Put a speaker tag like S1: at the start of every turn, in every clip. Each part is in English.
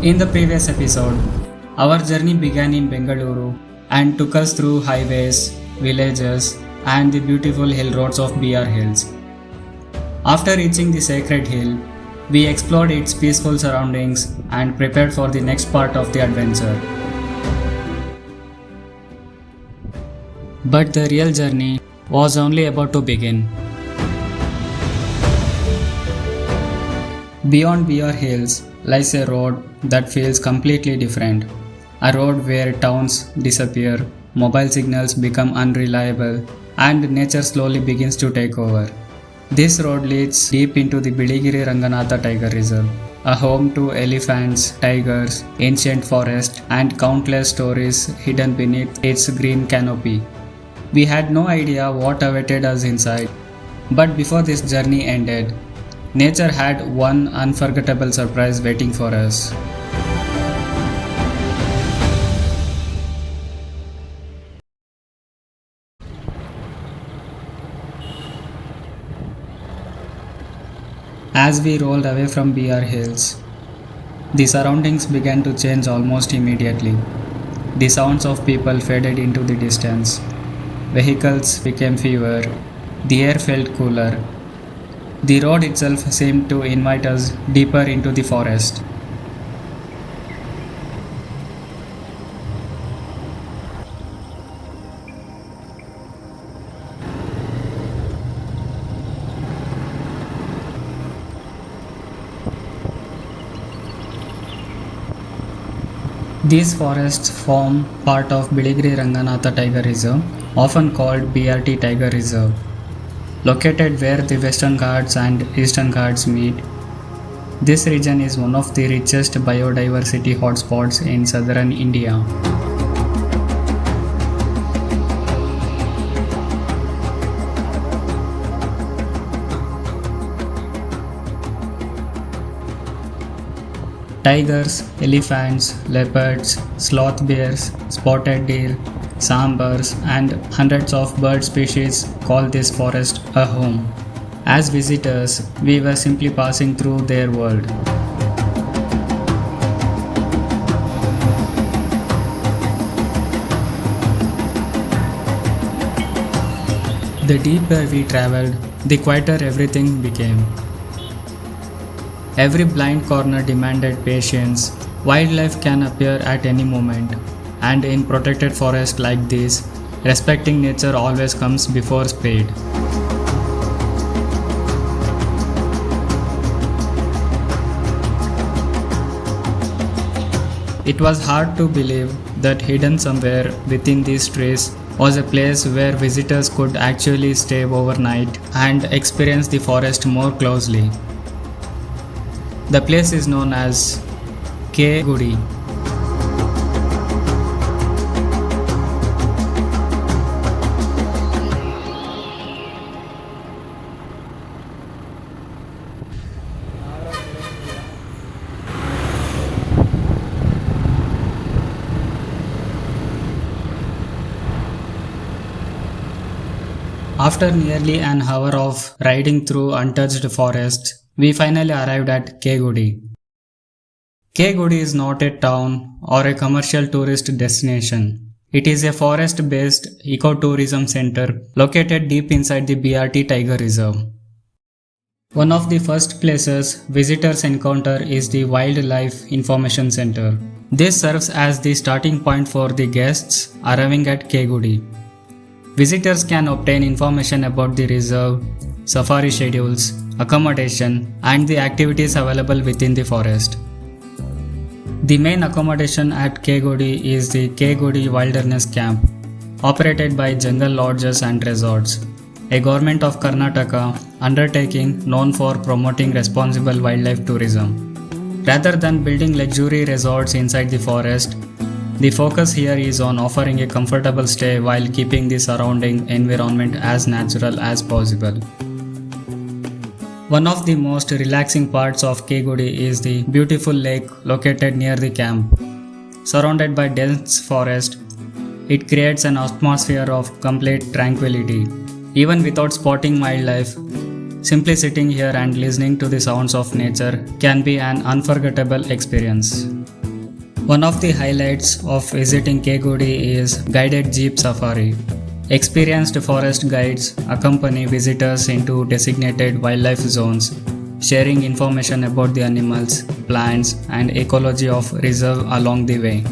S1: In the previous episode, our journey began in Bengaluru and took us through highways, villages, and the beautiful hill roads of BR Hills. After reaching the sacred hill, we explored its peaceful surroundings and prepared for the next part of the adventure. But the real journey was only about to begin. Beyond BR Hills lies a road that feels completely different. A road where towns disappear, mobile signals become unreliable, and nature slowly begins to take over. This road leads deep into the Biligiri Ranganatha Tiger Reserve, a home to elephants, tigers, ancient forest, and countless stories hidden beneath its green canopy. We had no idea what awaited us inside, but before this journey ended, nature had one unforgettable surprise waiting for us. As we rolled away from BR Hills, the surroundings began to change almost immediately. The sounds of people faded into the distance. Vehicles became fewer. The air felt cooler. The road itself seemed to invite us deeper into the forest. These forests form part of Biligiri Ranganatha Tiger Reserve, often called BRT Tiger Reserve. Located where the Western Ghats and Eastern Ghats meet, this region is one of the richest biodiversity hotspots in southern India. Tigers, elephants, leopards, sloth bears, spotted deer, sambars, and hundreds of bird species call this forest a home. As visitors, we were simply passing through their world. The deeper we traveled, the quieter everything became. Every blind corner demanded patience. Wildlife can appear at any moment, and in protected forests like this, respecting nature always comes before speed. It was hard to believe that hidden somewhere within these trees was a place where visitors could actually stay overnight and experience the forest more closely. The place is known as K Gudi. After nearly an hour of riding through untouched forests, we finally arrived at K Gudi. K Gudi is not a town or a commercial tourist destination. It is a forest-based ecotourism center located deep inside the BRT Tiger Reserve. One of the first places visitors encounter is the Wildlife Information Center. This serves as the starting point for the guests arriving at K Gudi. Visitors can obtain information about the reserve, safari schedules, accommodation, and the activities available within the forest. The main accommodation at K Gudi is the K Gudi Wilderness Camp, operated by Jungle Lodges and Resorts, a government of Karnataka undertaking known for promoting responsible wildlife tourism. Rather than building luxury resorts inside the forest, the focus here is on offering a comfortable stay while keeping the surrounding environment as natural as possible. One of the most relaxing parts of K Gudi is the beautiful lake located near the camp. Surrounded by dense forest, it creates an atmosphere of complete tranquility. Even without spotting wildlife, simply sitting here and listening to the sounds of nature can be an unforgettable experience. One of the highlights of visiting K Gudi is guided jeep safari. Experienced forest guides accompany visitors into designated wildlife zones, sharing information about the animals, plants, and ecology of reserve along the way.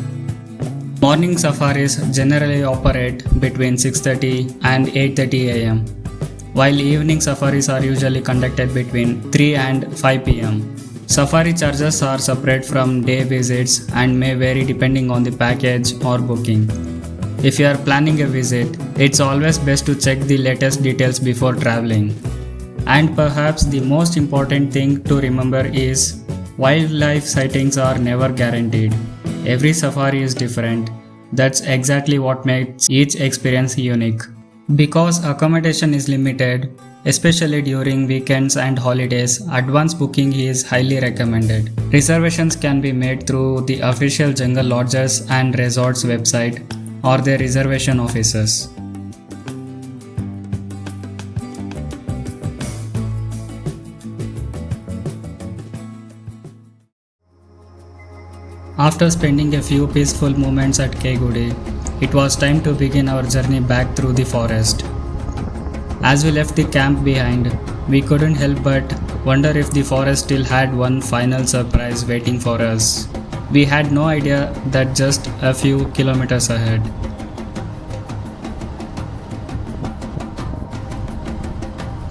S1: Morning safaris generally operate between 6:30 and 8:30 am, while evening safaris are usually conducted between 3 and 5 pm. Safari charges are separate from day visits and may vary depending on the package or booking. If you are planning a visit, it's always best to check the latest details before traveling. And perhaps the most important thing to remember is wildlife sightings are never guaranteed. Every safari is different. That's exactly what makes each experience unique. Because accommodation is limited, especially during weekends and holidays, advance booking is highly recommended. Reservations can be made through the official jungle lodges and resorts website or their reservation offices. After spending a few peaceful moments at K Gudi, it was time to begin our journey back through the forest. As we left the camp behind, we couldn't help but wonder if the forest still had one final surprise waiting for us. We had no idea that just a few kilometers ahead.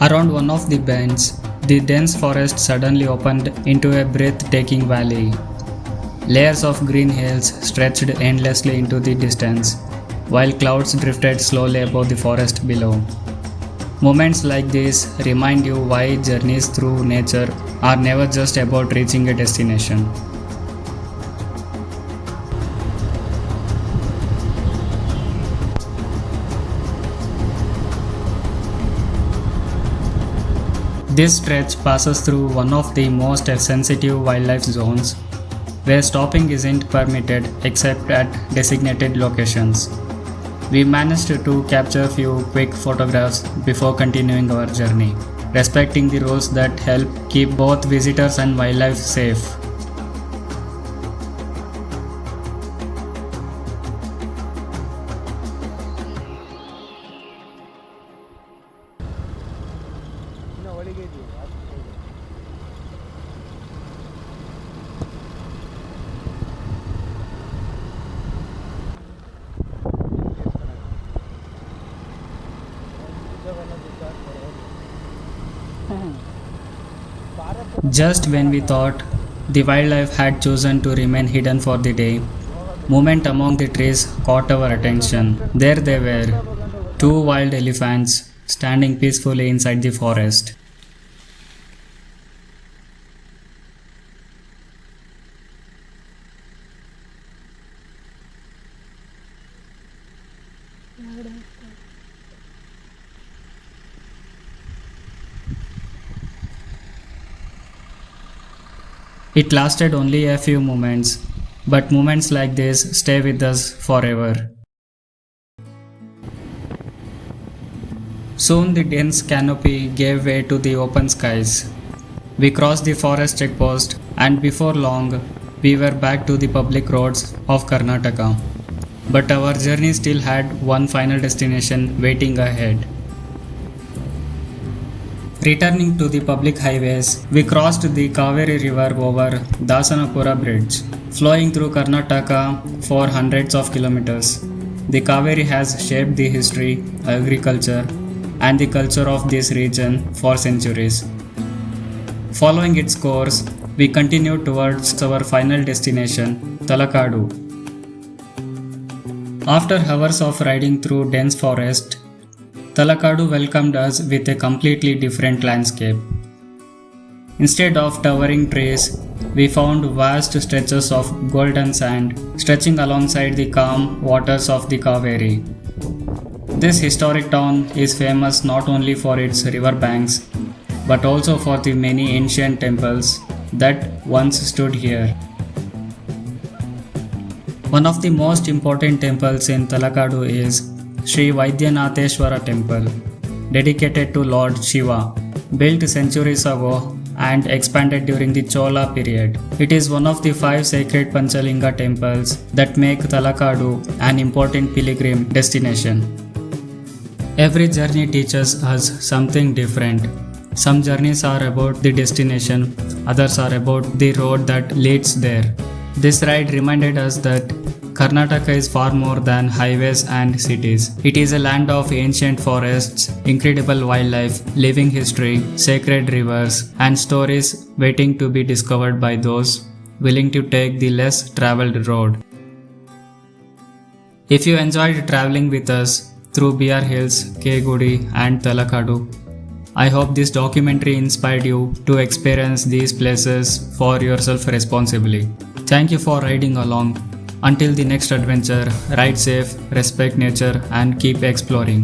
S1: Around one of the bends, the dense forest suddenly opened into a breathtaking valley. Layers of green hills stretched endlessly into the distance, while clouds drifted slowly above the forest below. Moments like this remind you why journeys through nature are never just about reaching a destination. This stretch passes through one of the most sensitive wildlife zones, where stopping isn't permitted except at designated locations. We managed to capture a few quick photographs before continuing our journey, respecting the rules that help keep both visitors and wildlife safe. Just when we thought the wildlife had chosen to remain hidden for the day, movement among the trees caught our attention. There they were, two wild elephants standing peacefully inside the forest. It lasted only a few moments, but moments like this stay with us forever. Soon the dense canopy gave way to the open skies. We crossed the forest checkpost, and before long, we were back to the public roads of Karnataka. But our journey still had one final destination waiting ahead. Returning to the public highways, we crossed the Kaveri River over Dasanapura Bridge, flowing through Karnataka for hundreds of kilometers. The Kaveri has shaped the history, agriculture, and the culture of this region for centuries. Following its course, we continued towards our final destination, Talakadu. After hours of riding through dense forest, Talakadu welcomed us with a completely different landscape. Instead of towering trees, we found vast stretches of golden sand stretching alongside the calm waters of the Cauvery. This historic town is famous not only for its river banks, but also for the many ancient temples that once stood here. One of the most important temples in Talakadu is Sri Vaidyanatheshwara Temple, dedicated to Lord Shiva. Built centuries ago and expanded during the Chola period. It is one of the 5 sacred Panchalinga temples that make Talakadu an important pilgrim destination. Every journey teaches us something different. Some journeys are about the destination, others are about the road that leads there. This ride reminded us that Karnataka is far more than highways and cities. It is a land of ancient forests, incredible wildlife, living history, sacred rivers, and stories waiting to be discovered by those willing to take the less traveled road. If you enjoyed traveling with us through BR Hills, K Gudi, and Talakadu, I hope this documentary inspired you to experience these places for yourself responsibly. Thank you for riding along. Until the next adventure, ride safe, respect nature, and keep exploring.